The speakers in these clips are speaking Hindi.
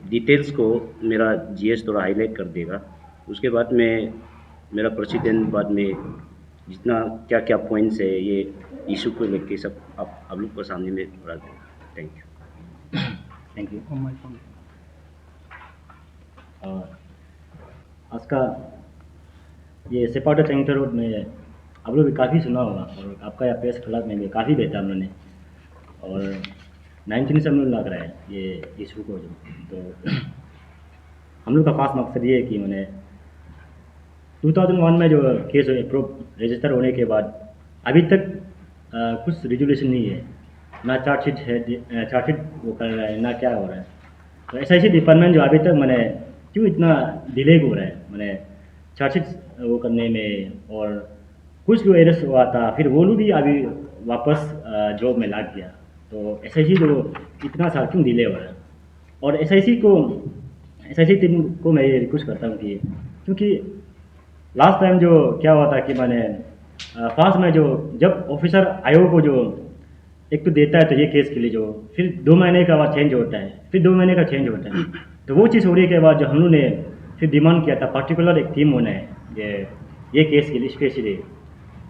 डिटेल्स को मेरा जीएस थोड़ा हाईलाइट कर देगा। उसके बाद में मेरा प्रेसिडेंट बाद में जितना क्या-क्या पॉइंट्स है ये इश्यू को लेके सब आप लोग के सामने में रख देगा। Thank you. Thank you. आज का ये सेपाटो चैंगटर रोड में आप लोग भी काफ़ी सुना होगा और आपका यहाँ प्रेस क्लब में भी काफ़ी भेजा हम लोगों ने और 19 से हम लोग लग रहा है ये इशू को जो तो हम लोग का खास मकसद ये है कि मैंने 2001 में जो केस अप्रूव रजिस्टर होने के बाद अभी तक कुछ रिजोल्यूशन नहीं है, ना चार्जशीट है, चार्जशीट वो कर रहा है ना क्या हो रहा है। तो ऐसा ऐसी डिपार्टमेंट जो अभी तक मैंने क्यों इतना डिले हो रहा है मैंने चार्जशीट वो करने में और कुछ जो एरर्स हुआ था फिर वो लोग भी अभी वापस जॉब में लग गया। तो एस आई सी जो इतना साल क्यों डिले हो रहा है और एस आई सी टीम को मैं ये रिक्वेस्ट करता हूँ कि क्योंकि लास्ट टाइम जो क्या हुआ था कि मैंने फास्ट में जो जब ऑफिसर आयोग को जो एक तो देता है तो ये केस के लिए जो फिर 2 महीने का बाद चेंज होता है फिर 2 महीने का चेंज होता है तो वो चीज़ हो रही के बाद जो हम लोग ने फिर डिमांड किया था पर्टिकुलर एक टीम होना है ये केस के लिए स्पेशली।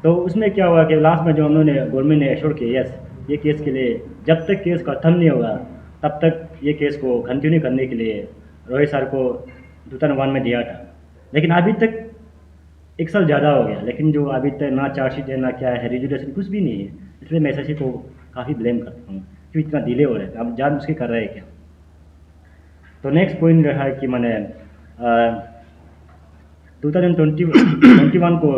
तो उसमें क्या हुआ कि लास्ट में जो हम लोग ने गवर्नमेंट ने एश्योर किया यस ये केस के लिए जब तक केस खत्म नहीं होगा तब तक ये केस को कंटिन्यू करने के लिए रोहित सर को 2001 में दिया था। लेकिन अभी तक 1 साल ज़्यादा हो गया लेकिन जो अभी तक ना चार्जशीट है ना क्या है रिजोल्यूशन कुछ भी नहीं है। इसलिए मैं एसएससी को काफ़ी ब्लेम करता हूँ क्यों इतना डिले हो रहा है अब जान मुझके कर रहे हैं क्या। तो नेक्स्ट पॉइंट रहा है कि मैंने 2021 को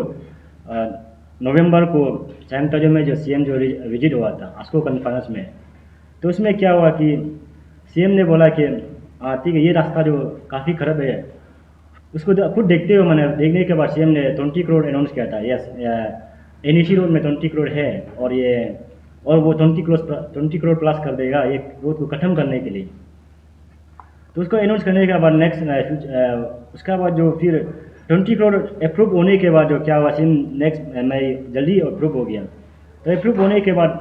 नवंबर को सैमटजो में जो सीएम जो विजिट हुआ था आस्को कॉन्फ्रेंस में तो उसमें क्या हुआ कि सीएम ने बोला कि ठीक है ये रास्ता जो काफ़ी खराब है उसको खुद देखते हुए मैंने देखने के बाद सीएम ने 20 करोड़ अनाउंस किया था यस एनईसी रोड में 20 करोड़ है और ये और वो 20 करोड़ प्लस कर देगा ये रोड को ख़त्म करने के लिए। तो उसको अनाउंस करने के बाद नेक्स्ट उसका बाद जो फिर 20 करोड़ अप्रूव होने के बाद जो क्या हुआ सीएम नेक्स्ट मैं जल्दी अप्रूव हो गया। तो अप्रूव होने के बाद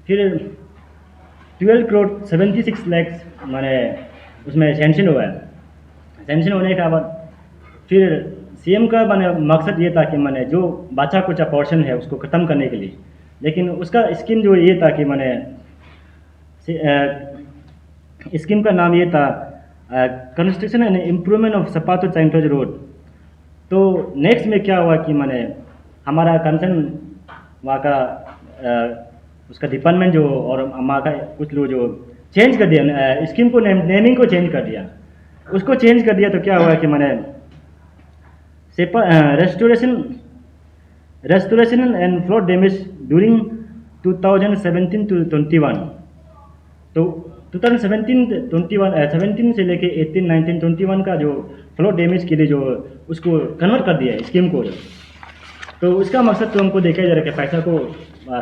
फिर 12 करोड़ 76 लैक्स मैंने उसमें सेंक्शन हुआ है। सेंक्शन होने के बाद फिर सीएम का मैंने मकसद ये था कि मैंने जो बचा कुचा पोर्शन है उसको ख़त्म करने के लिए लेकिन उसका स्कीम जो ये था कि मैंने स्कीम का नाम ये था कंस्ट्रक्शन एंड इम्प्रूवमेंट ऑफ सपातो चैंटोज रोड। तो नेक्स्ट में क्या हुआ कि मैंने हमारा कंसर्न वहाँ का उसका डिपार्टमेंट जो और वहाँ का कुछ लोग जो चेंज कर दिया स्कीम को नेमिंग को चेंज कर दिया उसको चेंज कर दिया। तो क्या हुआ कि मैंने restoration and flood damage during 2017 to 21 तो 17 से लेके 18, 19, 21 का जो फ्लोड डैमेज के लिए जो उसको कन्वर्ट कर दिया है स्कीम को। तो उसका मकसद तो हमको देखा जा रहा है कि पैसा को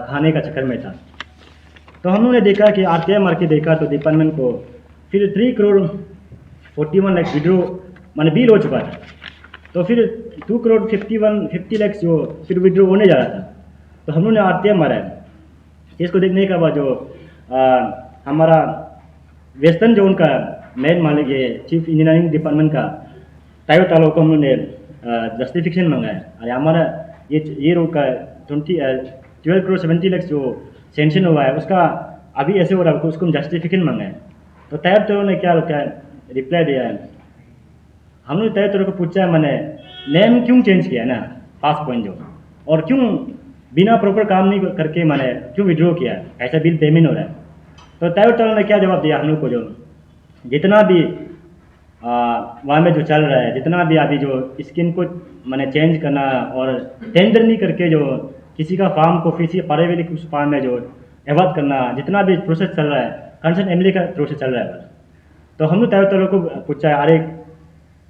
खाने का चक्कर में था। तो हम लोगों ने देखा कि आरटीआई मार के देखा तो डिपार्टमेंट को फिर 3 करोड़ 41 लाख विड्रो माने बिल हो चुका था। तो फिर 2 करोड़ 50 लाख जो फिर विड्रो होने जा रहा था। तो हम लोगों ने आरटीआई मारा है। इसको देखने के बाद जो हमारा वेस्टर्न जोन का मेन मालिक है चीफ इंजीनियरिंग डिपार्टमेंट का टाइव तालो को हम लोगों ने जस्टिफिकेशन मंगाया और हमारा ये रोड का 12 करोड़ 70 लाख जो सेंक्शन हुआ है उसका अभी ऐसे हो रहा है उसको हम जस्टिफिकेशन मंगाए। तो टाइव तालो ने क्या रिप्लाई दिया है हम लोग टाइव तालो को पूछा है मैंने नेम क्यों चेंज किया है ना पास पॉइंट जो और क्यों बिना प्रॉपर काम नहीं करके मैंने क्यों विड्रॉ किया है ऐसा बिल पेमेंट हो रहा है। तो टाइव तालो ने क्या जवाब दिया हम लोग को जो जितना भी वहाँ में जो चल रहा है जितना भी अभी जो स्कीम को मैंने चेंज करना और टेंडर नहीं करके जो किसी का फार्म को किसी पारिवारिक उस फार्म में जो एवॉर्ड करना जितना भी प्रोसेस चल रहा है कंसर्न एमएलए का प्रोसेस चल रहा है। तो हम लोग टाइव तालो को पूछा है अरे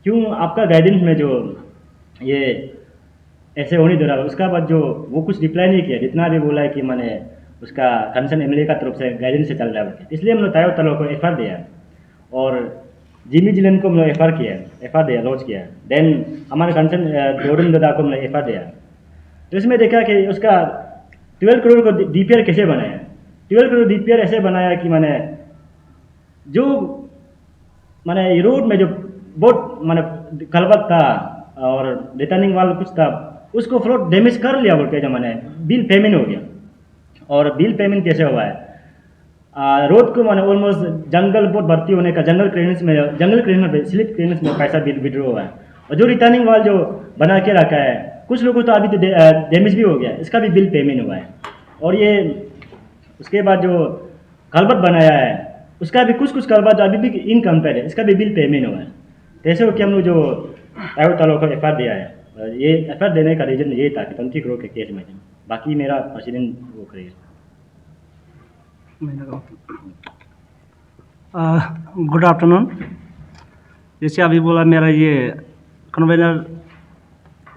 क्यों आपका गाइडेंस में जो ये ऐसे होने दे रहा है। उसका बाद जो वो कुछ रिप्लाई नहीं किया जितना भी बोला है कि मैंने उसका कंसर्न एमएलए का तरफ से गाइडेंस से चल रहा है इसलिए हमने टाइव तालो को एफआर दिया और जिमी जिलन को हमने एफआर दिया लॉन्च किया। देन हमारे कंसर्न जोरन दादा को हमने एफआर दिया। तो इसमें देखा कि उसका 12 करोड़ को डीपीआर कैसे बनाया। 12 करोड़ डीपीआर ऐसे बनाया कि मैंने जो माने रोड में जो बहुत माने कलवट था और रिटर्निंग वाला कुछ था, उसको फ्लोट डैमेज कर लिया बोल के जो मैंने बिल पेमेंट हो गया। और बिल पेमेंट कैसे हुआ है, रोड को माने ऑलमोस्ट जंगल बहुत भर्ती होने का जंगल क्लियरेंस में स्लिप क्लियरेंस में पैसा विड्रॉ हुआ है। और जो रिटर्निंग वाल जो बना के रखा है, कुछ लोगों तो अभी तो डैमेज भी हो गया, इसका भी बिल पेमेंट हुआ है। और ये उसके बाद जो कलबट बनाया है, उसका भी कुछ कलबट जो अभी भी इनकम्प्लीट है, इसका भी बिल पेमेंट हुआ है। तो ऐसे हो कि हम लोग जो प्राइवेट वालों को एफ दिया है, ये एफ देने का रीज़न ये था कि 20 करोड़ के केस में। बाकी मेरा प्रेसिडेंट वो करेगा। Good afternoon. जैसे अभी बोला, मेरा ये कन्वेनर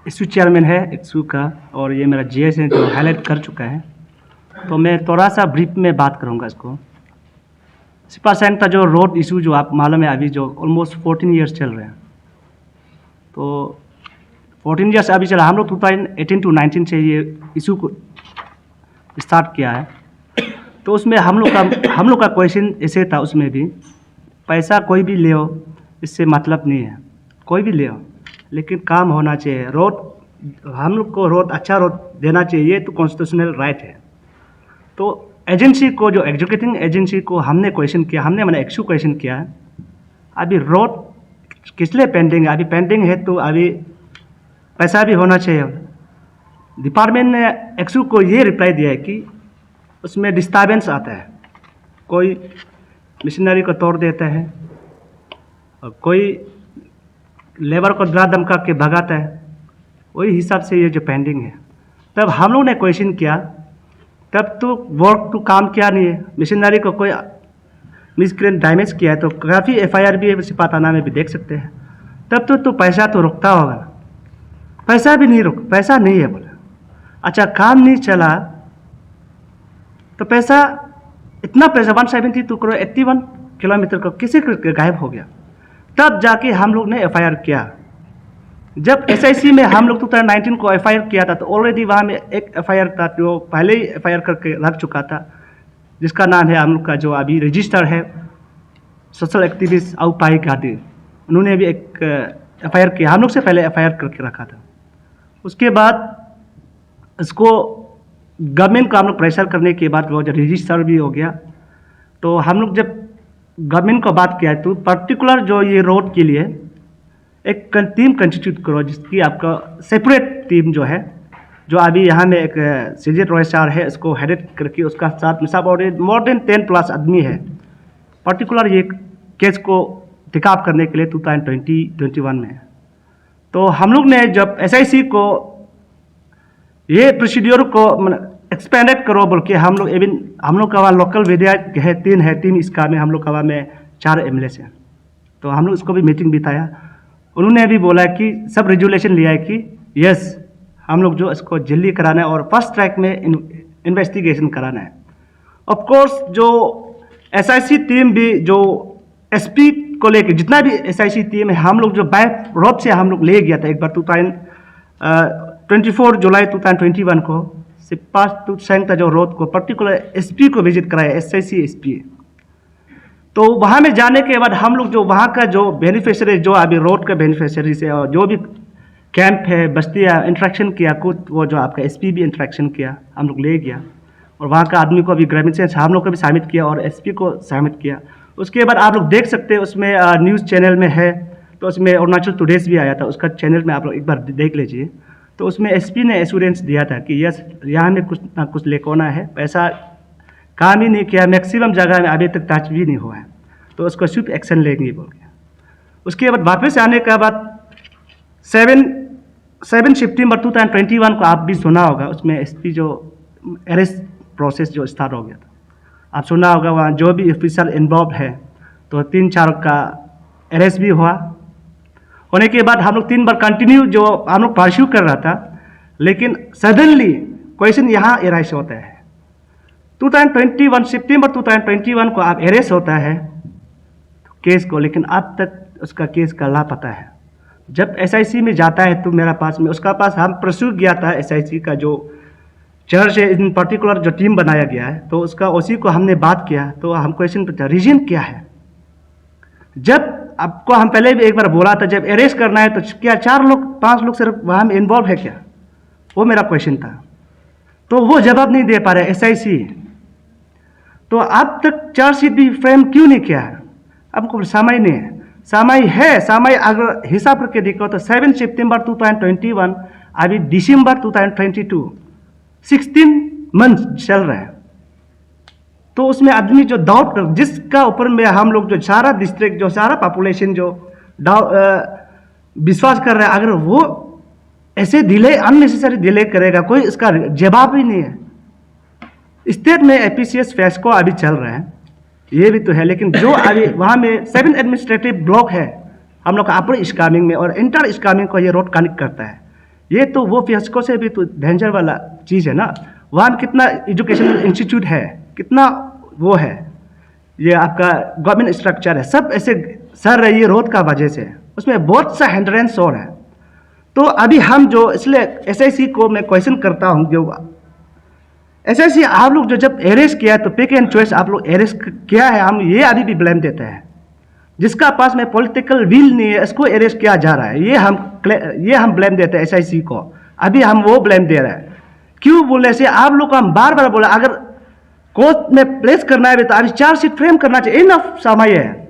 इशू चेयरमैन है इशू का, और ये मेरा जीएस है जो हाईलाइट कर चुका है। तो मैं थोड़ा सा ब्रीफ में बात करूँगा इसको। 60% का जो रोड इशू जो आप मालूम है, अभी जो ऑलमोस्ट 14 ईयर्स चल रहे हैं। तो 14 ईयर्स अभी चला, हम लोग 2018 to 19 से ये इशू को स्टार्ट किया है। तो उसमें हम लोग का क्वेश्चन ऐसे था, उसमें भी पैसा कोई भी ले हो, इससे मतलब नहीं है, कोई भी ले हो, लेकिन काम होना चाहिए। रोड, हम लोग को रोड, अच्छा रोड देना चाहिए, तो कॉन्स्टिट्यूशनल राइट है। तो एजेंसी को, जो एग्जीक्यूटिंग एजेंसी को हमने क्वेश्चन किया, हमने मैंने इशू क्वेश्चन किया है, अभी रोड किस लिए पेंडिंग है? अभी पेंडिंग है तो अभी पैसा भी होना चाहिए। डिपार्टमेंट ने एक्सू को ये रिप्लाई दिया है कि उसमें डिस्टर्बेंस आता है, कोई मशीनरी को तोड़ देता है और कोई लेबर को डरा धमका के भगाता है, वही हिसाब से ये जो पेंडिंग है। तब हम लोग ने क्वेश्चन किया, तब तो वर्क तो काम किया नहीं है, मशीनरी को कोई मिसक्रेंट डैमेज किया है, तो काफ़ी एफआईआर भी है, सिपाताना में भी देख सकते हैं। तब तो पैसा तो रुकता होगा, पैसा भी नहीं पैसा नहीं है बोला। अच्छा, काम नहीं चला तो पैसा, इतना पैसा 172 करोड़ 81 किलोमीटर को किसी गायब हो गया। तब जाके हम लोग ने एफआईआर किया। जब एसआईसी में हम लोग 2019 को एफआईआर किया था, तो ऑलरेडी वहाँ में एक एफआईआर था जो पहले ही एफआईआर करके रख चुका था, जिसका नाम है हम लोग का जो अभी रजिस्टर है, सोशल एक्टिविस्ट आउपाई गादी, उन्होंने भी एक एफआईआर किया, हम लोग से पहले एफआईआर करके रखा था। उसके बाद इसको गवर्नमेंट को हम लोग प्रेशर करने के बाद वो जो रजिस्टर भी हो गया। तो हम लोग जब गवर्नमेंट को बात किया, तो पर्टिकुलर जो ये रोड के लिए एक टीम कंस्टिट्यूट करो, जिसकी आपका सेपरेट टीम जो है, जो अभी यहाँ में एक सीजे रॉयसार है, इसको हेडेड करके उसका साथ में सब और मोर देन 10+ आदमी है, पर्टिकुलर ये केस को टिकअप करने के लिए 2020-21 में। तो हम लोग ने जब एसआईसी को ये प्रोसीड्योर को एक्सपेंडेड करो बोल के, हम लोग का वहाँ लोकल विधायक है 3 है, टीम इसका में हम लोग का वहाँ में 4 एमएलए हैं। तो हम लोग इसको भी मीटिंग बिताया, उन्होंने भी बोला कि सब रेजुलेशन लिया है कि यस, हम लोग जो इसको जल्दी कराना है और फर्स्ट ट्रैक में इन्वेस्टिगेशन कराना है। ऑफ कोर्स जो एसआईसी टीम भी, जो एसपी को लेके जितना भी एसआईसी टीम है, हम लोग जो बाय रोड से हम लोग ले गया था एक बार 24 जुलाई 2021 को, सिपास टू सेंटर जो रोड को पर्टिकुलर एसपी को विजिट कराया, एसआईसी एसपी। तो वहाँ में जाने के बाद हम लोग जो वहाँ का जो बेनिफिशियरी, जो अभी रोड का बेनिफिशियरी से और जो भी कैंप है, बस्तियाँ इंट्रैक्शन किया, कुछ वो जो आपका एसपी भी इंट्रैक्शन किया, हम लोग ले गया और वहाँ का आदमी को भी ग्रामीण से हम लोग को भी शामिल किया और एसपी को शामिल किया। उसके बाद आप लोग देख सकते हैं, उसमें न्यूज़ चैनल में है, तो उसमें अरुणाचल टुडेज भी आया था, उसका चैनल में आप लोग एक बार देख लीजिए। तो उसमें एसपी ने एश्योरेंस दिया था कि यस, यहाँ में कुछ ना कुछ लेकोना है, पैसा काम ही नहीं किया, मैक्सिमम जगह में अभी तक टच भी नहीं हुआ है, तो उसको सिर्फ एक्शन लेंगे बोल के। उसके बाद वापस आने के बाद 7 सितंबर 2021 को आप भी सुना होगा, उसमें एसपी जो अरेस्ट प्रोसेस जो स्टार्ट हो गया था, आप सुना होगा, वहाँ जो भी ऑफिसर इन्वॉल्व है, तो 3-4 का अरेस्ट भी हुआ। होने के बाद हम लोग 3 बार कंटिन्यू जो हम लोग परस्यू कर रहा था, लेकिन सडनली क्वेश्चन यहाँ एराइज होता है 2021 सितंबर 2021 को आप अरेस्ट होता है केस को, लेकिन अब तक उसका केस का लापता है। जब एसआईसी में जाता है तो मेरा पास में उसका पास हम परस्यू किया था, एसआईसी का जो चर्च है इन पर्टिकुलर जो टीम बनाया गया है, तो उसका ओसी को हमने बात किया, तो हम क्वेश्चन पूछा रीजन क्या है, जब आपको हम पहले भी एक बार बोला था, जब अरेस्ट करना है तो क्या 4 लोग 5 लोग सिर्फ वहाँ में इन्वॉल्व है क्या? वो मेरा क्वेश्चन था। तो वो जवाब नहीं दे पा रहे SIC। तो अब तक चार्जशीट भी फ्रेम क्यों नहीं किया? आपको समय नहीं है। समय है, समय अगर हिसाब करके देखो तो 7 सितंबर 2021 अभी दिसंबर 2022 16 मंथ चल रहा है। तो उसमें आदमी जो डाउट कर, जिसका ऊपर में हम लोग जो सारा डिस्ट्रिक्ट जो सारा पॉपुलेशन जो विश्वास कर रहा है, अगर वो ऐसे डिले अननेसेसरी डिले करेगा, कोई इसका जवाब ही नहीं है। स्टेट में APCS फेस्को अभी चल रहा है, ये भी तो है, लेकिन जो अभी वहाँ में 7 एडमिनिस्ट्रेटिव ब्लॉक है हम लोग का अपर स्कामिंग में, और इंटर स्कामिंग को ये रोड कनेक्ट करता है। ये तो वो फेस्को से भी तो डेंजर वाला चीज़ है ना। वहाँ में कितना एजुकेशनल इंस्टीट्यूट है, कितना वो है, ये आपका गवर्नमेंट स्ट्रक्चर है, सब ऐसे सर रही है रोड का वजह से। उसमें बहुत सा हिंड्रेंस और है। तो अभी हम जो, इसलिए SIC को मैं क्वेश्चन करता हूँ, जो SIC आप लोग जो जब अरेस्ट किया तो पिक एंड चॉइस आप लोग अरेस्ट किया है, हम ये अभी भी ब्लेम देते हैं। जिसका पास में पॉलिटिकल विल नहीं है इसको अरेस्ट किया जा रहा है, ये हम ब्लेम देते हैं SIC को। अभी हम वो ब्लेम दे रहे हैं। क्यों बोले से आप लोग को हम बार बार बोला, अगर कोर्ट में प्लेस करना है तो अभी चार्जशीट फ्रेम करना चाहिए, इनफ समय है।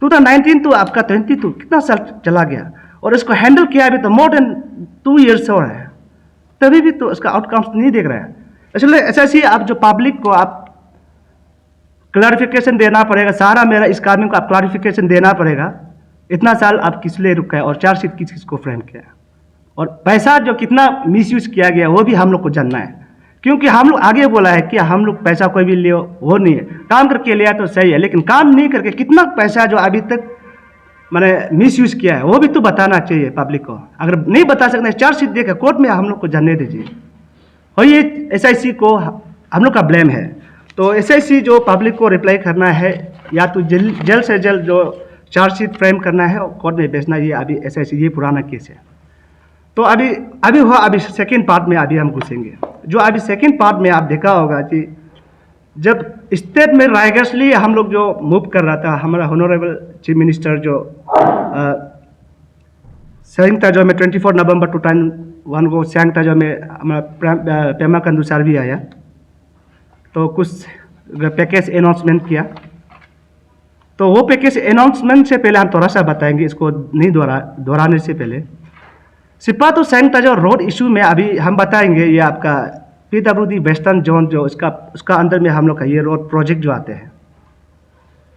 2019 तो आपका 22 कितना साल चला गया, और इसको हैंडल किया अभी तो मोर देन 2 ईयर्स हो रहा है, तभी भी तो इसका आउटकम्स नहीं देख रहे हैं। इसलिए SIC आप जो पब्लिक को आप क्लैरिफिकेशन देना पड़ेगा, सारा मेरा इस काम को आप क्लैरिफिकेशन देना पड़ेगा। इतना साल आप किस लिए रुका है, और चार्जशीट किस किस को फ्रेम किया, और पैसा जो कितना मिसयूज किया गया वो भी हम लोग को जानना है। क्योंकि हम लोग आगे बोला है कि हम लोग पैसा कोई भी लियो वो नहीं है, काम करके लिया तो सही है, लेकिन काम नहीं करके कितना पैसा जो अभी तक मैंने मिसयूज किया है वो भी तो बताना चाहिए पब्लिक को। अगर नहीं बता सकते चार्जशीट देकर कोर्ट में हम लोग को जानने दीजिए। और ये SIC को हम लोग का ब्लेम है। तो SIC जो पब्लिक को रिप्लाई करना है, या तो जल्द से जल्द जो चार्जशीट फ्रेम करना है और कोर्ट में भेजना, ये अभी SIC ये पुराना केस है। तो अभी सेकेंड पार्ट में अभी हम घुसेंगे। जो अभी सेकेंड पार्ट में आप देखा होगा कि जब स्टेट में राइगर्सली हम लोग जो मूव कर रहा था, हमारा ऑनरेबल चीफ मिनिस्टर जो सैंग ताजो में 24 नवंबर 2001 को सैंग ताजो में हमारा पेमा खांडू सर भी आया, तो कुछ पैकेज अनाउंसमेंट किया। तो वो पैकेज अनाउंसमेंट से पहले हम थोड़ा सा बताएंगे, इसको नहीं दोहराने से पहले। सिपा तो सैंग ताजो रोड इशू में अभी हम बताएंगे, ये आपका PWD वेस्टर्न जोन जो उसका अंदर में हम लोग का ये रोड प्रोजेक्ट जो आते हैं,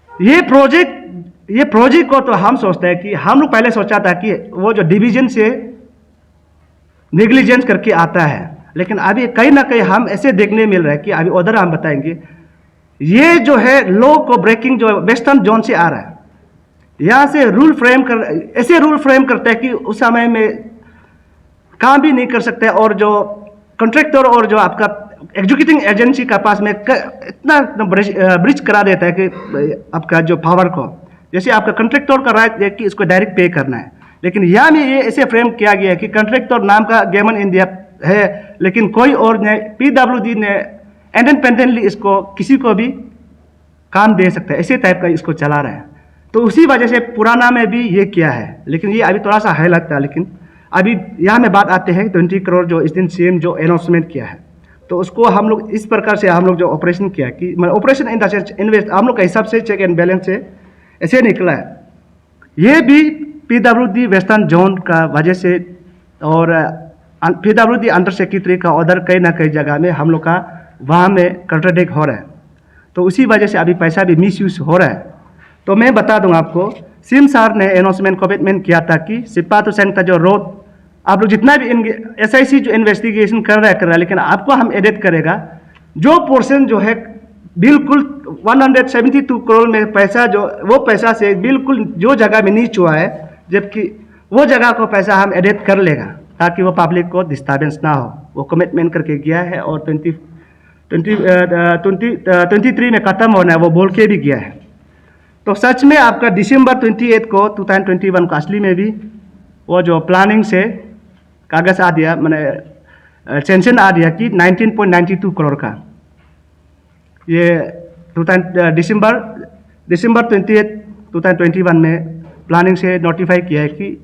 ये प्रोजेक्ट को तो हम सोचते हैं कि हम लोग पहले सोचा था कि वो जो डिवीजन से नेग्लिजेंस करके आता है, लेकिन अभी कहीं ना कहीं हम ऐसे देखने मिल रहा है कि अभी उधर हम बताएंगे, ये जो है लॉ को ब्रेकिंग जो वेस्टर्न जोन से आ रहा है, यहाँ से ऐसे रूल फ्रेम करते हैं कि उस समय में काम भी नहीं कर सकते, और जो कॉन्ट्रैक्टर और जो आपका एग्जीक्यूटिंग एजेंसी का पास में इतना ब्रिज करा देता है कि आपका जो पावर को, जैसे आपका कॉन्ट्रैक्टर का राइट है कि इसको डायरेक्ट पे करना है, लेकिन यहाँ में ये ऐसे फ्रेम किया गया है कि कॉन्ट्रैक्टर नाम का गेमन इंडिया है, लेकिन कोई और ने PWD ने इंडिपेंडेंटली इसको किसी को भी काम दे सकता है, ऐसे टाइप का इसको चला रहा है। तो उसी वजह से पुराना में भी ये किया है, लेकिन ये अभी थोड़ा सा हाई लगता है। लेकिन अभी यहाँ में बात आते हैं 20 करोड़ जो इस दिन CM जो अनाउंसमेंट किया है, तो उसको हम लोग इस प्रकार से हम लोग जो ऑपरेशन किया कि operation in the sense invest हम लोग के हिसाब से चेक एंड बैलेंस से ऐसे निकला है। ये भी PWD वेस्टर्न जोन का वजह से, और PWD अंडर सेक्रेटरी का ऑर्डर कहीं ना कहीं जगह में हम लोग का वहाँ में कंट्राडिक्ट हो रहा है, तो उसी वजह से अभी पैसा भी मिसयूज हो रहा है। तो मैं बता दूं आपको, CM सर ने अनाउंसमेंट कमिटमेंट किया था कि सिपा तो सैंग ताजो रोड आप लोग जितना भी SIC जो इन्वेस्टिगेशन कर रहा है, लेकिन आपको हम एडिट करेगा जो पोर्शन जो है बिल्कुल 172 करोड़ में पैसा जो वो पैसा से बिल्कुल जो जगह में नीच हुआ है, जबकि वो जगह को पैसा हम एडिट कर लेगा ताकि वो पब्लिक को डिस्टर्बेंस ना हो। वो कमिटमेंट करके गया है, और 23 में ख़त्म होना है वो बोल के भी गया है। तो सच में आपका दिसंबर 28 को 2021 को असली में भी वो जो प्लानिंग से कागज़ आ दिया, मैंने सेंशन आ दिया कि 19.92 करोड़ का ये दिसंबर 28 2021 में प्लानिंग से नोटिफाई किया है कि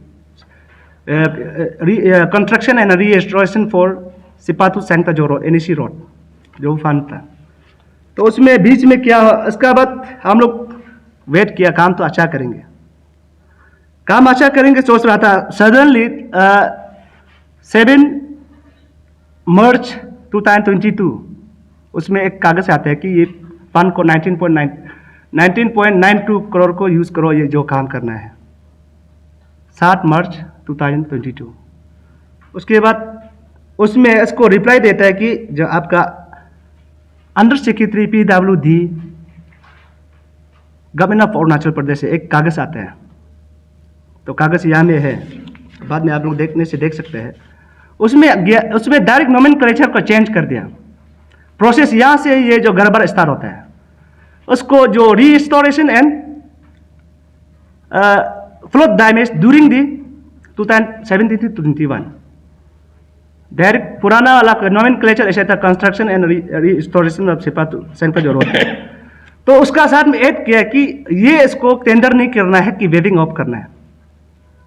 कंस्ट्रक्शन एंड रीएस्टोरेशन फॉर सिपातू सेंटा रोड NEC रोड जो फंड था। तो उसमें बीच में क्या इसका बाद हम लोग वेट किया, काम तो अच्छा करेंगे, काम अच्छा करेंगे सोच रहा था। सडनली 7 मार्च 2022 उसमें एक कागज आता है कि ये फंड को 19.92 करोड़ को यूज करो, ये जो काम करना है। 7 मार्च 2022 उसके बाद उसमें इसको रिप्लाई देता है कि जो आपका under secretary PWD government of Arunachal Pradesh से एक कागज आता है। तो कागज यहाँ में है, बाद में आप लोग देखने से देख सकते हैं। उसमें डायरेक्ट नोमेनक्लेचर को चेंज कर दिया। प्रोसेस यहाँ से ये जो गड़बड़ स्टार्ट होता है, उसको जो restoration and flood damage during the 2017-21 direct पुराना वाला नोमेनक्लेचर ऐसा था, कंस्ट्रक्शन एंड रीस्टोरेशन ऑफ सिपातू सेंटर जो रोड है। तो उसका साथ में ऐड किया कि ये इसको टेंडर नहीं करना है कि वेविंग ऑफ करना है,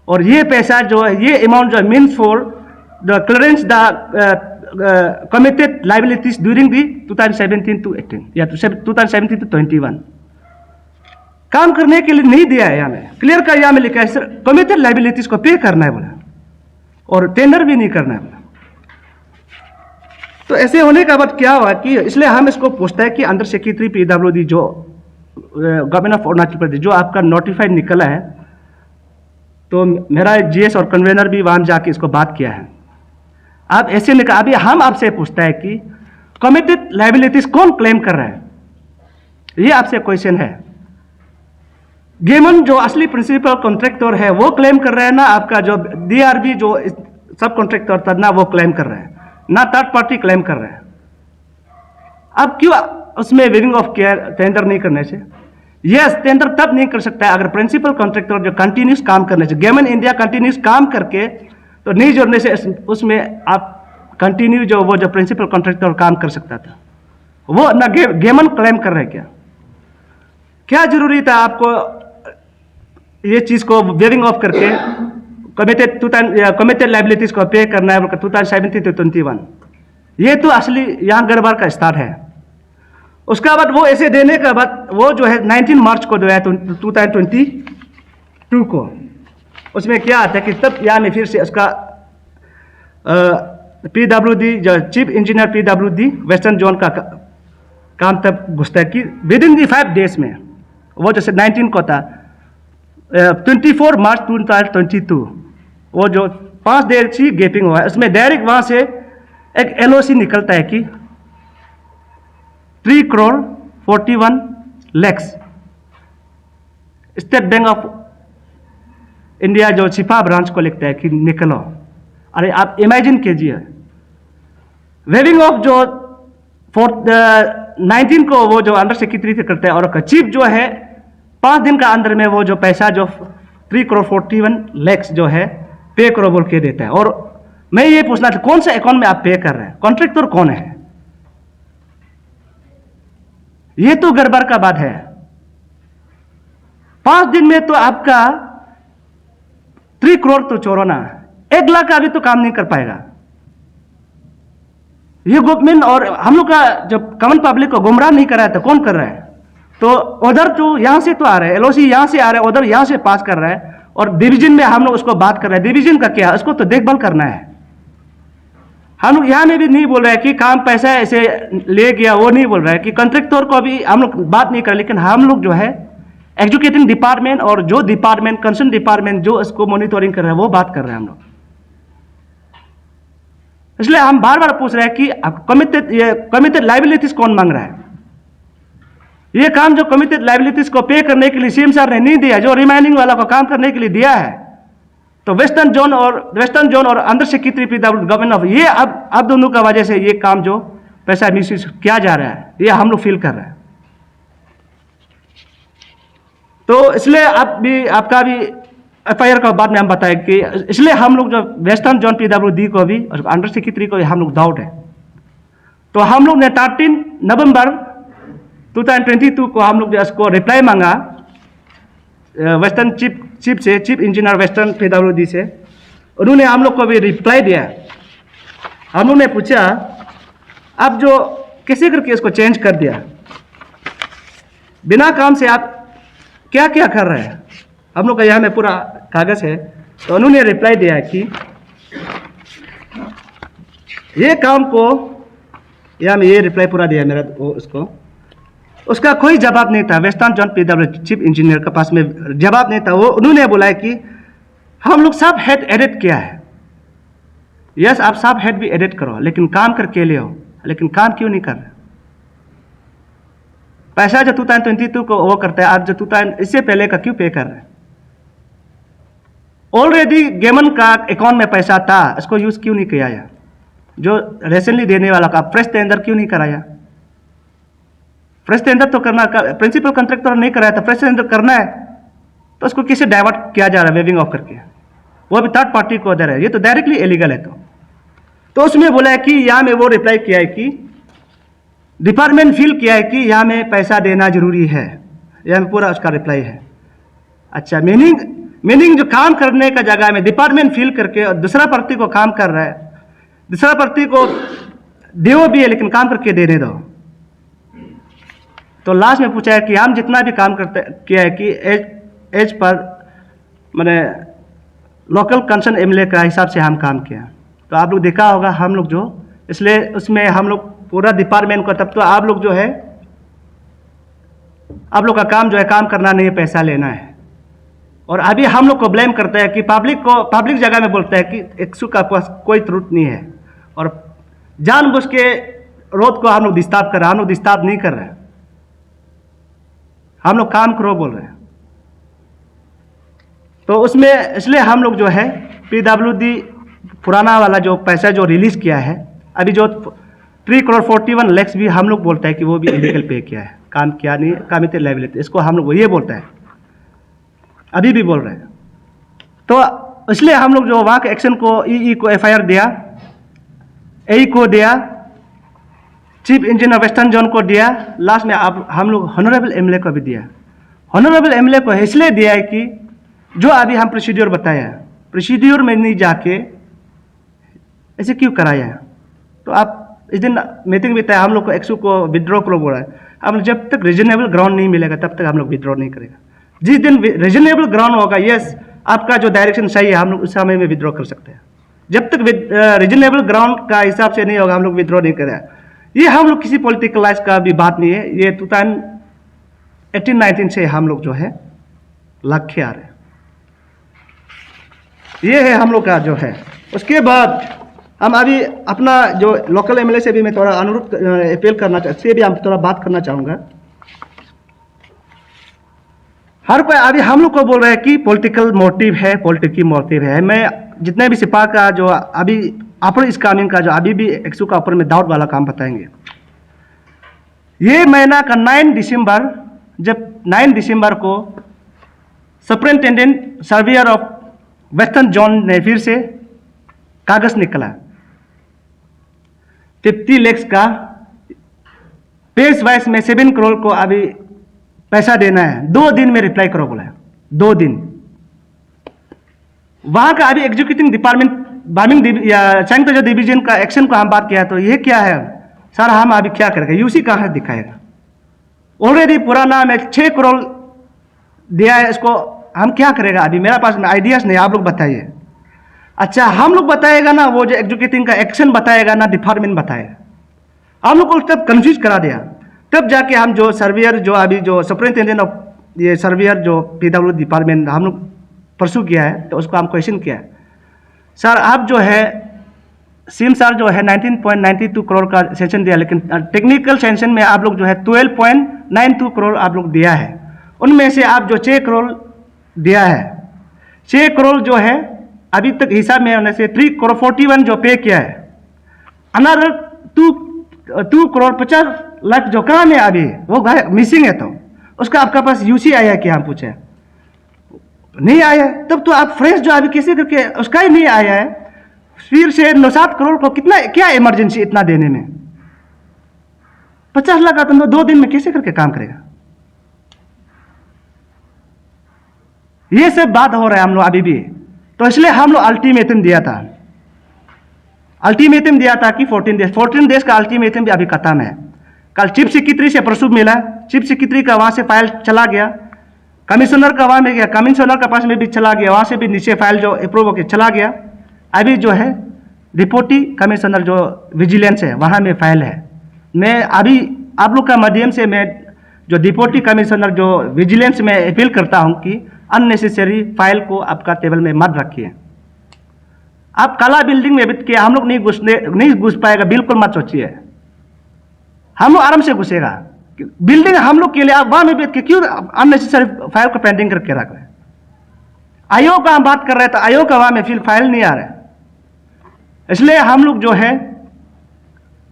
और ये पैसा जो है, ये अमाउंट जो है means for the clearance the committed liabilities during the 2017-18 या 2017-21 काम करने के लिए नहीं दिया है। यहाँ में क्लियर का यहाँ में लिखा है सर कमिटेड लाइबिलिटीज को पे करना है बोला, और टेंडर भी नहीं करना है बोला। तो ऐसे होने का बाद क्या हुआ कि इसलिए हम इसको पूछता है कि अंडर सेक्रेटरी PWD जो गवर्नमेंट ऑफ अरुणाचल प्रदेश जो आपका नोटिफाइड निकला है, तो मेरा GS और कन्वेनर भी वहां जाके इसको बात किया है। आप ऐसे निकल, अभी हम आपसे पूछता है कि कमिटेड लाइबिलिटीज कौन क्लेम कर रहा है, ये आपसे क्वेश्चन है। गेमन जो असली प्रिंसिपल कॉन्ट्रैक्टर है वो क्लेम कर रहा है ना, आपका जो DRB जो सब कॉन्ट्रैक्टर था ना वो क्लेम कर रहा है, ना थर्ड पार्टी क्लेम कर रहा है। अब क्यों उसमें वेविंग ऑफ केयर टेंडर नहीं करने से? यस, टेंडर तब नहीं कर सकता है अगर प्रिंसिपल कॉन्ट्रैक्टर जो कंटिन्यूस काम करने से, गेमन इंडिया कंटिन्यूस काम करके तो नहीं जोड़ने से उसमें आप कंटिन्यू जो वो जो प्रिंसिपल कॉन्ट्रैक्टर काम कर सकता था, वो ना गेमन क्लेम कर रहे हैं। क्या जरूरी था आपको ये चीज को वेविंग ऑफ करके कमिटेड लाइबिलिटीज को पे करना है 2017-21? ये तो असली यहाँ गड़बड़ का स्टार्ट है। उसका बाद वो ऐसे देने के बाद वो जो है 19 मार्च को जो है 2022 को उसमें क्या आता है कि तब यहाँ में फिर से उसका PWD जो chief engineer PWD western zone का काम तब घुसता है कि विद इन दी 5 डेज में, वो जैसे 19 को था 24 मार्च 2022 वो जो 5 देर की गैपिंग हुआ है, उसमें डायरेक्ट वहाँ से एक LOC निकलता है कि 3 crore 41 lakh state bank of India जो छिपा ब्रांच को लिखता है कि निकलो। अरे आप इमेजिन कीजिए, वेविंग ऑफ जो 19 को वो जो अंडर सेक्रेटरी से करता है, और चीफ जो है 5 दिन का अंदर में वो जो पैसा जो 3 करोड़ 41 लाख जो है पे करो बोल के देता है। और मैं ये पूछना था कौन सा अकाउंट में आप पे कर रहे हैं, कॉन्ट्रैक्टर कौन है? ये तो गड़बड़ का बात है। 5 दिन में तो आपका 3 करोड़ तो छोड़ो ना, 1 लाख का भी तो काम नहीं कर पाएगा। ये गवर्नमेंट और हम लोग का जब कॉमन पब्लिक को गुमराह नहीं कर रहा है तो कौन कर रहा है? तो उधर तो यहां से तो आ रहा है, LOC यहां से आ रहा है, उधर यहां से पास कर रहा है, और डिवीजन में हम लोग उसको बात कर रहे हैं। डिवीजन का क्या, उसको तो देखभाल करना है। हम लोग यहाँ में भी नहीं बोल रहे हैं कि काम पैसा ऐसे ले गया, वो नहीं बोल रहा है कि कॉन्ट्रैक्टर को भी हम लोग बात नहीं कर रहे, लेकिन हम लोग जो है एजुकेटिंग डिपार्टमेंट और जो डिपार्टमेंट कंसर्न डिपार्टमेंट जो इसको मॉनिटरिंग कर रहा है वो बात कर रहे हैं हम लोग। इसलिए हम बार बार पूछ रहे हैं कि कमिटेड लाइबिलिटीज कौन मांग रहा है? ये काम जो कमिटेड लाइबिलिटीज को पे करने के लिए CM सर ने नहीं दिया, जो रिमाइनिंग वाला को काम करने के लिए दिया है, तो वेस्टर्न जोन और अंडर सेक्रेटरी गवर्नमेंट ऑफ ये अब दोनों का वजह से ये काम जो पैसा मिसयूज किया जा रहा है, ये हम लोग फील कर रहे हैं। तो इसलिए आप भी आपका भी FIR का बाद में हम बताएं कि इसलिए हम लोग जो वेस्टर्न जोन PWD को भी और अंडर सेक्रेटरी को भी हम लोग डाउट है। तो हम लोग ने 13 नवंबर 2022 को हम लोग इसको रिप्लाई मांगा वेस्टर्न चीफ से, चीफ इंजीनियर वेस्टर्न PWD से, उन्होंने हम लोग को भी रिप्लाई दिया। हम लोग ने पूछा आप जो कैसे करके इसको चेंज कर दिया, बिना काम से आप क्या क्या कर रहे हैं। हम लोग का यहाँ में पूरा कागज है। तो उन्होंने रिप्लाई दिया कि ये काम को, यहाँ में ये रिप्लाई पूरा दिया मेरा उसको, उसका कोई जवाब नहीं था। Western zone PWD chief engineer के पास में जवाब नहीं था। वो उन्होंने बोला कि हम लोग सब हेड एडिट किया है। यस, आप सब हेड भी एडिट करो, लेकिन काम करके ले आओ। लेकिन काम क्यों नहीं कर रहे? पैसा जो 2022 को वो करता है, आप जो 2000 इससे पहले का क्यों पे कर रहे हैं? ऑलरेडी गेमन का अकाउंट में पैसा था, इसको यूज क्यों नहीं किया? जो रिसेंटली देने वाला का फ्रेश टेंडर क्यों नहीं कराया? फ्रेश टेंडर तो करना, प्रिंसिपल कॉन्ट्रैक्टर नहीं कराया था, फ्रेश टेंडर करना है तो उसको किसे डाइवर्ट किया जा रहा है वेविंग ऑफ करके, वो भी थर्ड पार्टी को दे रहा है। ये तो डायरेक्टली इलीगल है। तो उसमें बोला है कि यहाँ में वो रिप्लाई किया है कि डिपार्टमेंट फील किया है कि यहाँ में पैसा देना जरूरी है। यहाँ में पूरा उसका रिप्लाई है। अच्छा, मीनिंग जो काम करने का जगह में डिपार्टमेंट फील करके और दूसरा पार्टी को काम कर रहा है, दूसरा पार्टी को देओ भी है लेकिन काम करके देने दो। तो लास्ट में पूछा है कि हम जितना भी काम करते किया है कि एज पर मैंने लोकल कंसर्न एमएलए का हिसाब से हम काम किया। तो आप लोग देखा होगा हम लोग जो, इसलिए उसमें हम लोग पूरा डिपार्टमेंट को, तब तो आप लोग जो है, आप लोग का काम जो है काम करना नहीं है, पैसा लेना है। और अभी हम लोग को ब्लेम करते हैं कि पब्लिक जगह में बोलता है कि एक्सू का पास कोई त्रुटि नहीं है और जानबूझ के रोड को हम लोग डिस्टर्ब कर रहे हैं। हम लोग डिस्टर्ब नहीं कर रहे हैं, हम लोग काम करो बोल रहे हैं। तो उसमें इसलिए हम लोग जो है PWD पुराना वाला जो पैसा जो रिलीज किया है, अभी जो 3,41 लाख भी हम लोग बोलता है कि वो भी इलीगल पे किया है, काम किया नहीं, कामित लायबिलिटी, इसको हम लोग ये बोलता है, अभी भी बोल रहे हैं। तो इसलिए हम लोग जो वहाँ के एक्शन को EE को FIR दिया, AE को दिया, चीफ इंजीनियर वेस्टर्न जोन को दिया, लास्ट में आप हम लोग हॉनरेबल एमएलए को भी दिया। हॉनरेबल एमएलए को इसलिए दिया है कि जो अभी हम प्रोसीड्यूर बताया, प्रोसीड्यूर में नहीं जाके ऐसे क्यों कराया? तो आप इस दिन मीटिंग भी तय, हम लोग को एक्सू को विड्रॉ करो बोला है। हम जब तक रीजनेबल ग्राउंड नहीं मिलेगा तब तक हम लोग विड्रॉ नहीं करेगा। जिस दिन रीजनेबल ग्राउंड होगा, यस आपका जो डायरेक्शन सही है, हम लोग उस समय में विड्रॉ कर सकते हैं। जब तक रीजनेबल ग्राउंड का हिसाब से नहीं होगा, हम लोग विड्रॉ नहीं करेगा। ये हम लोग किसी पॉलिटिकलाइज का भी बात नहीं है, ये 2018-19 से हम लोग जो है लक्ष्य आ रहे हैं। ये है हम लोग का जो है। उसके बाद हम अभी अपना जो लोकल एमएलए से भी मैं थोड़ा अनुरोध अपील करना से भी हम थोड़ा बात करना चाहूँगा। हर कोई अभी हम लोग को बोल रहे हैं कि पॉलिटिकल मोटिव है, मैं जितने भी सिपाही का जो अभी अपर स्कैनिंग का जो अभी भी एक्सू का ऊपर में डाउट वाला काम बताएंगे। ये महीना का 9 दिसंबर, जब 9 दिसंबर को superintendent surveyor of western zone ने फिर से कागज निकला 50 लाख का, पेज वाइज में 7 करोड़ को अभी पैसा देना है। 2 दिन में रिप्लाई करो बोला है, 2 दिन। वहां का अभी एग्जीक्यूटिव डिपार्टमेंट बार्मिंग या संयुक्त जो डिवीजन का एक्शन को हम बात किया, तो ये क्या है सर, हम अभी क्या करेंगे? यूसी कहाँ दिखाएगा? ऑलरेडी पुराना में 6 करोड़ दिया है, इसको हम क्या करेगा? अभी मेरा पास में आइडियाज नहीं, आप लोग बताइए। अच्छा, हम लोग बताएगा ना, वो जो एग्जीक्यूटिव का एक्शन बताएगा ना, डिपार्टमेंट बताएगा। हम लोग को तब कंफ्यूज करा दिया। तब जाके हम जो सर्वेयर जो अभी जो सुपरिंटेंडेंट ऑफ ये सर्वेयर जो PWD डिपार्टमेंट हम लोग परसू किया है, तो उसको हम क्वेश्चन किया है, सर आप जो है सिम सर जो है 19.92 करोड़ का सेंक्शन दिया, लेकिन टेक्निकल सेंक्शन में आप लोग जो है 12.92 करोड़ आप लोग दिया है। उनमें से आप जो 6 करोड़ दिया है, 6 करोड़ जो है अभी तक हिसाब में होने से 3,41 जो पे किया है, अनदर 2 करोड़ 50 लाख जो काम है अभी वो मिसिंग है। तो उसका आपका पास यूसी आया है क्या? हम पूछे नहीं आया है। तब तो आप फ्रेश जो अभी किसी करके उसका ही नहीं आया है, फिर से 9-7 करोड़ को कितना क्या इमरजेंसी इतना देने में? 50 लाख का तो 2 दिन में कैसे करके काम करेगा? ये सब बात हो रहा है हम लोग अभी भी। तो इसलिए हम लोग अल्टीमेटम दिया था कि 14 डेज का अल्टीमेटम भी अभी खत्म है। कल चीफ सेक्रेटरी से परसों मिला, चीफ सेक्रेटरी का वहाँ से फाइल चला गया, कमिश्नर का वहाँ में गया, कमिश्नर के पास में भी चला गया, वहाँ से भी नीचे फाइल जो अप्रूव होकर चला गया। अभी जो है डिप्टी कमिश्नर जो विजिलेंस है वहाँ में फाइल है। मैं अभी आप लोग का माध्यम से मैं जो डिप्टी कमिश्नर जो विजिलेंस में अपील करता हूँ कि अननेसेसरी फाइल को आपका टेबल में मत रखिए। आप काला बिल्डिंग में बैठ के हम लोग नहीं घुस पाएगा, बिल्कुल मत सोचिए। हम लोग आराम से घुसेगा। बिल्डिंग हम लोग के लिए, आप वहाँ में बैठ के क्यों अननेसेसरी फाइल को पेंडिंग करके रख रहे हैं? आयोग का हम बात कर रहे थे, आयोग का वहाँ में फिर फाइल नहीं आ रहा है। इसलिए हम लोग जो है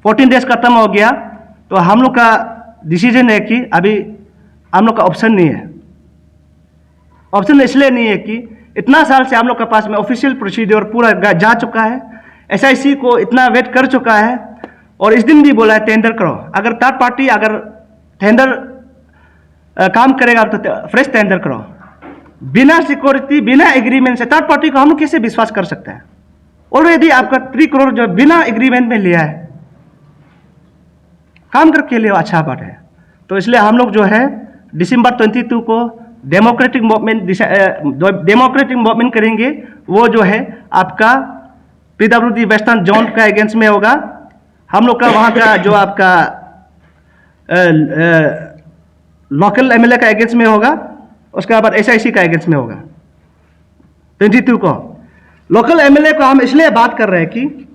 14 डेज खत्म हो गया, तो हम लोग का डिसीजन है कि अभी हम लोग का ऑप्शन नहीं है। ऑप्शन इसलिए नहीं है कि इतना साल से हम लोग के पास में ऑफिशियल प्रोसीड्योर पूरा जा चुका है, SIC को इतना वेट कर चुका है, और इस दिन भी बोला है टेंडर करो। अगर थर्ड पार्टी अगर टेंडर काम करेगा तो फ्रेश टेंडर करो। बिना सिक्योरिटी, बिना एग्रीमेंट से थर्ड पार्टी को हम लोग कैसे विश्वास कर सकते हैं? ऑलरेडी आपका 3 करोड़ जो बिना एग्रीमेंट में लिया है, काम करके लिए अच्छा बात है। तो इसलिए हम लोग जो है दिसंबर 22 को डेमोक्रेटिक मूवमेंट करेंगे। वो जो है आपका PWD वेस्टर्न जोन का अगेंस्ट में होगा। हम लोग का वहाँ का जो आपका लोकल MLA का अगेंस्ट में होगा, उसके बाद SIC का अगेंस्ट में होगा 22 को। लोकल MLA को हम इसलिए बात कर रहे हैं कि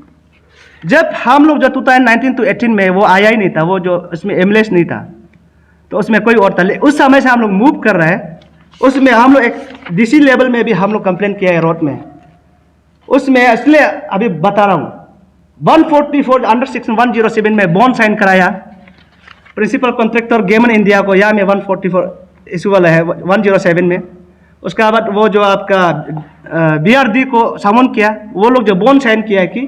जब हम लोग जो 2019 to 18 में वो आया ही नहीं था, वो जो उसमें MLA नहीं था, तो उसमें कोई और था। उस समय से हम लोग मूव कर रहे हैं। उसमें हम लोग एक DC लेवल में भी हम लोग कंप्लेन किया है रोड में। उसमें इसलिए अभी बता रहा हूँ 144 अंडर सेक्शन 107 में बॉन्ड साइन कराया प्रिंसिपल कॉन्ट्रैक्टर गेमन इंडिया को। यहाँ में 144 इशू वाला है 107 में। उसके बाद वो जो आपका BRD को समन किया, वो लोग जो बॉन्ड साइन किया है कि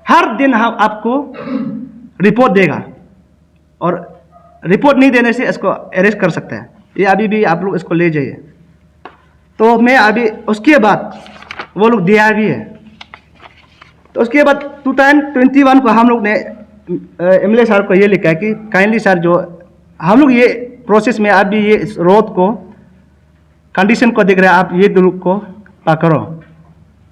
हर दिन हम आपको रिपोर्ट देगा, और रिपोर्ट नहीं देने से इसको अरेस्ट कर सकते हैं। ये अभी भी आप लोग इसको ले जाइए। तो मैं अभी उसके बाद वो लोग दिया भी है। तो उसके बाद 2021 को हम लोग ने MLA सर को ये लिखा है कि काइंडली सर, जो हम लोग ये प्रोसेस में अभी ये रोड को कंडीशन को देख रहे हैं, आप ये दुरुक को करो।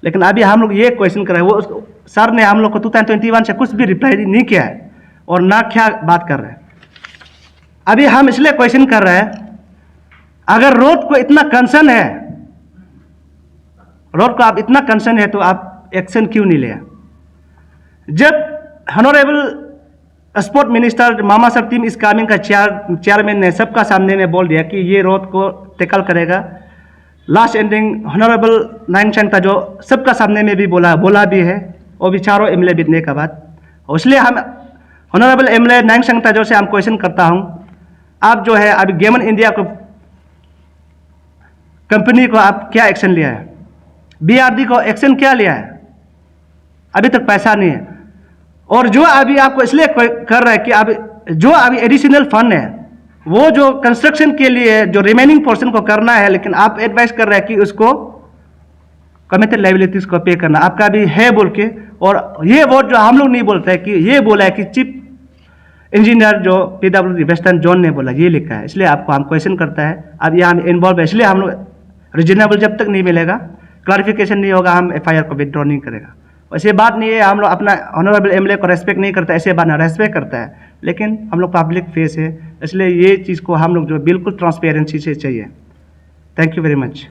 लेकिन अभी हम लोग ये क्वेश्चन कर रहे हैं, वो सर ने हम लोग को 2021 से कुछ भी रिप्लाई नहीं किया है और ना क्या बात कर रहे हैं। अभी हम इसलिए क्वेश्चन कर रहे हैं, अगर रोड को इतना कंसर्न है, रोड को आप इतना कंसर्न है, तो आप एक्शन क्यों नहीं लिया? जब हॉनरेबल स्पोर्ट मिनिस्टर मामा सर टीम इस कामिंग का चेयरमैन ने सबका सामने में बोल दिया कि ये रोड को टैकल करेगा, लास्ट एंडिंग हॉनरेबल नाइन चंग था जो सबका सामने में भी बोला भी है, वो भी चारों MLA बीतने का बाद। इसलिए हम हॉनरेबल MLA नाइन चंग था जो से हम क्वेश्चन करता हूँ, आप जो है अभी गेमन इंडिया को कंपनी को आप क्या एक्शन लिया है? BRD को एक्शन क्या लिया है? अभी तक पैसा नहीं है। और जो अभी आपको इसलिए कर रहा है कि अभी जो अभी एडिशनल फंड है, वो जो कंस्ट्रक्शन के लिए जो रिमेनिंग पोर्शन को करना है, लेकिन आप एडवाइस कर रहे हैं कि उसको कमिटेड लायबिलिटीज को पे करना आपका भी है बोल के। और ये वो जो हम लोग नहीं बोलते हैं कि ये बोला है कि चीफ इंजीनियर जो PWD वेस्टर्न जोन ने बोला, ये लिखा है। इसलिए आपको हम क्वेश्चन करता है, अब यहाँ इन्वॉल्व है, इसलिए हम लोग रीजनेबल जब तक नहीं मिलेगा, क्लैरिफिकेशन नहीं होगा, हम FIR को विड्रॉ नहीं करेगा। ऐसे बात नहीं है हम लोग अपना ऑनरेबल MLA को रेस्पेक्ट नहीं करता, ऐसे बात ना, रेस्पेक्ट करता है, लेकिन हम लोग पब्लिक फेस है, इसलिए ये चीज़ को हम लोग जो बिल्कुल ट्रांसपेरेंसी से चाहिए। Thank you very much.